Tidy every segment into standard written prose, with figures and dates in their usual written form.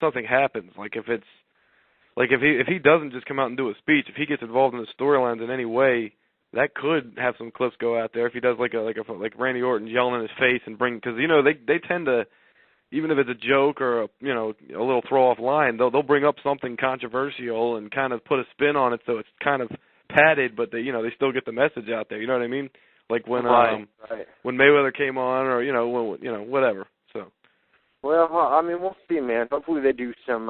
something happens. Like if he doesn't just come out and do a speech, if he gets involved in the storylines in any way, that could have some clips go out there. If he does like Randy Orton yelling in his face and because they tend to, even if it's a joke or a little throw off line, they'll bring up something controversial and kind of put a spin on it so it's kind of padded, but they still get the message out there. You know what I mean? Like when when Mayweather came on, or whatever. So. Well, I mean, we'll see, man. Hopefully they do some,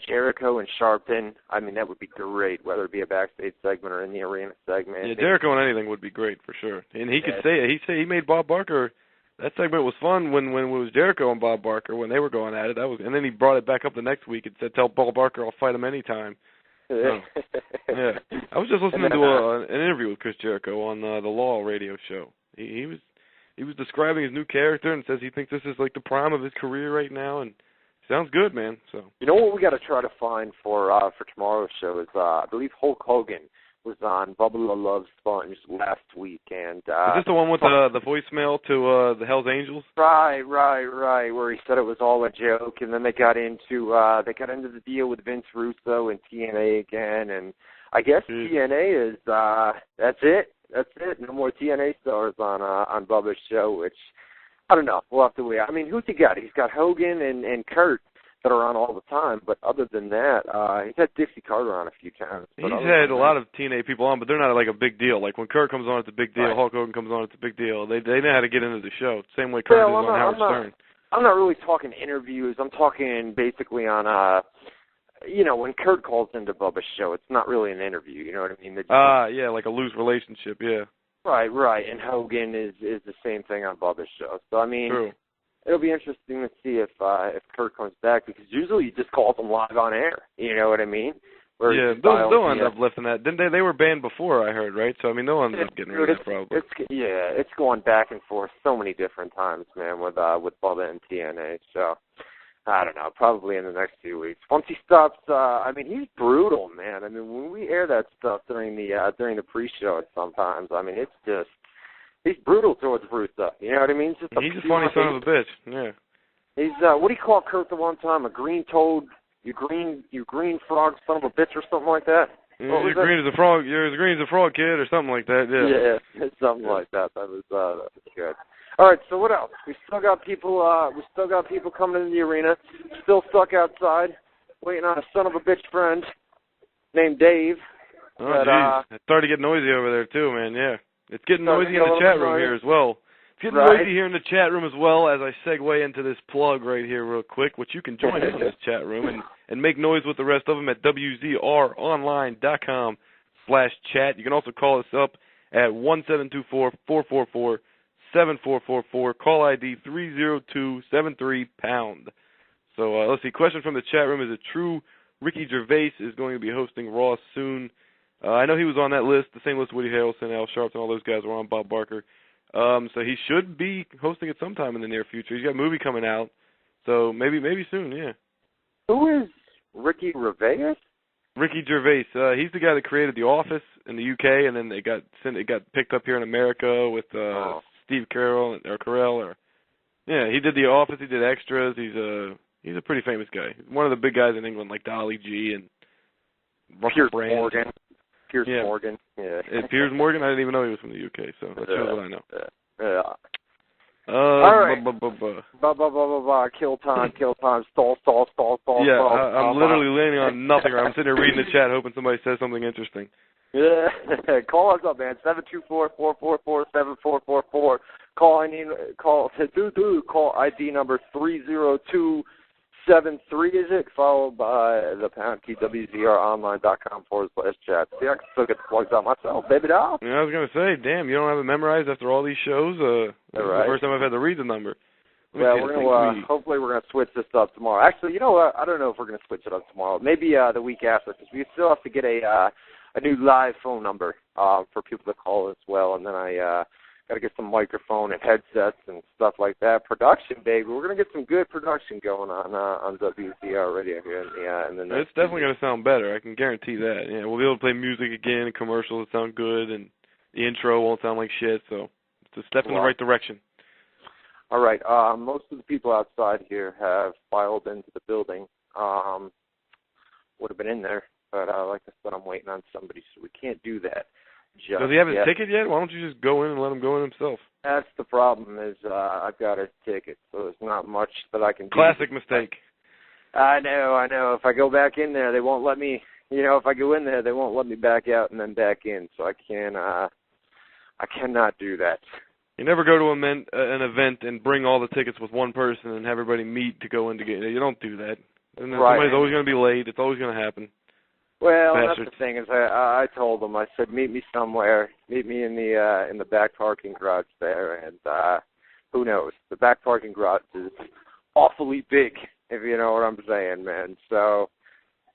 Jericho and Sharpton. I mean, that would be great, whether it be a backstage segment or in the arena segment. Yeah, Jericho and anything would be great for sure. And he could say it. He made Bob Barker. That segment was fun when it was Jericho and Bob Barker when they were going at it. And then he brought it back up the next week and said, "Tell Bob Barker I'll fight him anytime." So, yeah, I was just listening to an interview with Chris Jericho on the Law Radio show. He was describing his new character and says he thinks this is like the prime of his career right now, and sounds good, man. So you know what we got to try to find for tomorrow's show is I believe Hulk Hogan was on Bubba Love's Sponge last week, and is this the one with the voicemail to the Hells Angels? Right, where he said it was all a joke, and then they got into the deal with Vince Russo and TNA again, and I guess TNA is that's it. No more TNA stars on Bubba's show, which I don't know. We'll have to wait. I mean, who's he got? He's got Hogan and Kurt that are on all the time, but other than that, he's had Dixie Carter on a few times. He's had a lot of TNA people on, but they're not like a big deal. Like when Kurt comes on, it's a big deal. Right. Hulk Hogan comes on, it's a big deal. They know how to get into the show. Same way Kurt is on Howard Stern. I'm not really talking interviews. I'm talking basically on when Kurt calls into Bubba's show, it's not really an interview. You know what I mean? Yeah, like a loose relationship. Yeah. Right. And Hogan is the same thing on Bubba's show. So I mean. True. It'll be interesting to see if Kurt comes back, because usually he just calls them live on air. You know what I mean? Yeah, they'll end up lifting that. Didn't they were banned before, I heard, right? So I mean, they'll end up getting rid of that probably. It's going back and forth so many different times, man, with Bubba and TNA. So I don't know, probably in the next few weeks. Once he stops, I mean, he's brutal, man. I mean, when we air that stuff during the pre-show sometimes, I mean, it's just. He's brutal towards Russo. You know what I mean? He's a funny son of a bitch. Yeah. He's what do you call Kurt the one time? A green toad? You green frog son of a bitch or something like that? Yeah, you're green as a frog. You're as green as a frog, kid, or something like that. Yeah, something like that. That was good. All right. So what else? We still got people. Coming into the arena. Still stuck outside, waiting on a son of a bitch friend named Dave. Oh, jeez. It started to get noisy over there too, man. Yeah. It's getting noisy in the chat room here as well. It's getting noisy here in the chat room as well as I segue into this plug right here real quick, which you can join us in this chat room and make noise with the rest of them at WZROnline.com/chat. You can also call us up at 1-724-444-7444. Call ID 30273#. So let's see. Question from the chat room: is it true Ricky Gervais is going to be hosting Raw soon? I know he was on that list, the same list Woody Harrelson, Al Sharpton, all those guys were on, Bob Barker. So he should be hosting it sometime in the near future. He's got a movie coming out, so maybe soon, yeah. Who is Ricky Gervais? Ricky Gervais. He's the guy that created The Office in the UK, and then it got picked up here in America with Steve Carell. Yeah, he did The Office. He did Extras. He's a pretty famous guy. He's one of the big guys in England, like Dolly G and Russell Brand. Piers Morgan. Yeah. Piers Morgan? I didn't even know he was from the UK, so that shows what I know. Yeah. All right. Kill time, stall. Yeah, I'm literally landing on nothing. I'm sitting here reading the chat hoping somebody says something interesting. Yeah. Call us up, man. 724-444-7444. Call ID number 30273, is it? Followed by the pound key, WZROnline.com/chat. See, I can still get the plugs out myself, baby doll. Yeah, I was going to say, damn, you don't have it memorized after all these shows? This is the first time I've had to read the number. Well, hopefully we're going to switch this up tomorrow. Actually, you know what? I don't know if we're going to switch it up tomorrow. Maybe the week after, because we still have to get a new live phone number for people to call as well, and then I got to get some microphone and headsets and stuff like that. Production, baby. We're going to get some good production going on WZR Radio here in the next It's definitely going to sound better. I can guarantee that. Yeah, we'll be able to play music again and commercials that sound good, and the intro won't sound like shit, so it's a step in the right direction. All right. Most of the people outside here have filed into the building. on somebody, so we can't do that. Does he have his ticket yet? Why don't you just go in and let him go in himself? That's the problem is I've got his ticket, so there's not much that I can do. Classic mistake. I know. If I go back in there, they won't let me, if I go in there, they won't let me back out and then back in, so I cannot do that. You never go to an event and bring all the tickets with one person and have everybody meet to go in to get. You don't do that. And then somebody's always going to be late. It's always going to happen. Well, that's the thing is I told them, I said, meet me somewhere. Meet me in the back parking garage there, and who knows? The back parking garage is awfully big, if you know what I'm saying, man. So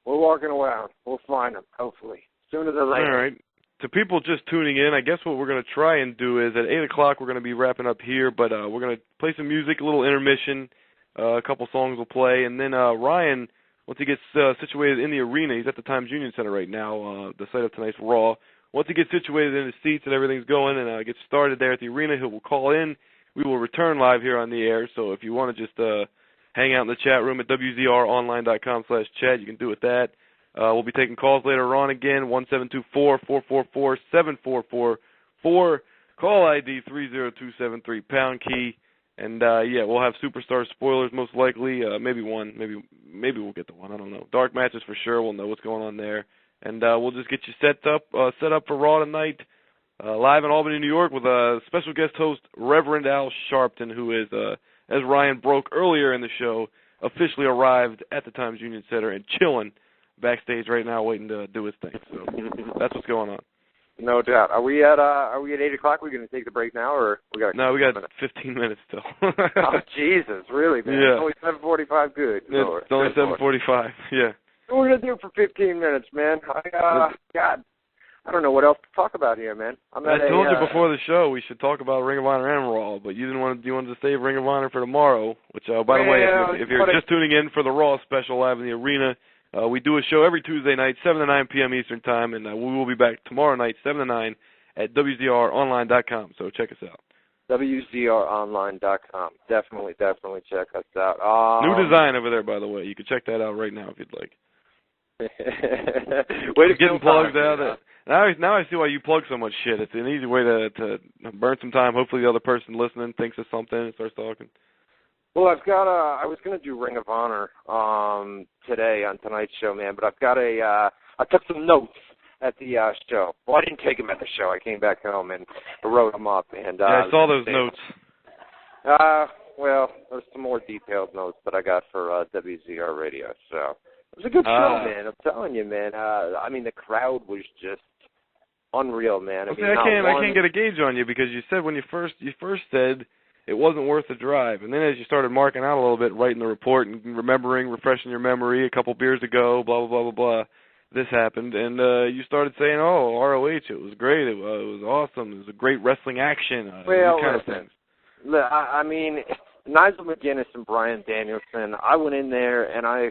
we're walking around. We'll find them, hopefully, sooner than later. All right. To people just tuning in, I guess what we're going to try and do is at 8 o'clock we're going to be wrapping up here, but we're going to play some music, a little intermission, a couple songs will play, and then Ryan, once he gets situated in the arena, he's at the Times Union Center right now, the site of tonight's Raw. Once he gets situated in his seats and everything's going and gets started there at the arena, he will call in. We will return live here on the air, so if you want to just hang out in the chat room at WZROnline.com/chat, you can do it that. We'll be taking calls later on again, 1-724-444-7444, call ID 30273, pound key, and we'll have Superstar spoilers most likely, maybe one, maybe we'll get the one, I don't know. Dark matches for sure, we'll know what's going on there, and we'll just get you set up for Raw tonight, live in Albany, New York, with a special guest host, Reverend Al Sharpton, who is, as Ryan broke earlier in the show, officially arrived at the Times Union Center and chilling backstage right now, waiting to do his thing. So that's what's going on. No doubt. Are we at 8 o'clock? We're going to take the break now, or we got? No, we got 15 minutes still. Oh Jesus, really, man? Yeah. It's only 7:45. Good. It's only 7:45. Yeah. What are we gonna do for 15 minutes, man? God, I don't know what else to talk about here, man. I told you before the show we should talk about Ring of Honor and Raw, but you didn't want to. You wanted to save Ring of Honor for tomorrow. Which, by the way, if you're just tuning in for the Raw special live in the arena. We do a show every Tuesday night, 7 to 9 p.m. Eastern Time, and we will be back tomorrow night, 7 to 9, at WZROnline.com. So check us out. WZROnline.com. Definitely check us out. New design over there, by the way. You can check that out right now if you'd like. Way to getting plugged out. Now I see why you plug so much shit. It's an easy way to burn some time. Hopefully the other person listening thinks of something and starts talking. Well, I've got I was going to do Ring of Honor today on tonight's show, man, but I've got I took some notes at the show. Well, I didn't take them at the show. I came back home and wrote them up. And I saw those notes. Well, there's some more detailed notes that I got for WZR Radio. So it was a good show, man. I'm telling you, man. I mean, the crowd was just unreal, man. I can't get a gauge on you because you said when you first said it wasn't worth the drive. And then as you started marking out a little bit, writing the report and refreshing your memory, a couple beers ago, blah, blah, blah, blah, blah, this happened. And you started saying, oh, ROH, it was great. It was awesome. It was a great wrestling action. These kind of things. I mean, Nigel McGuinness and Bryan Danielson, I went in there and I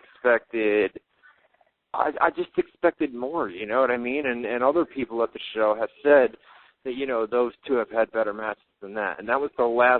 just expected more, you know what I mean? And other people at the show have said that, those two have had better matches than that. And that was the last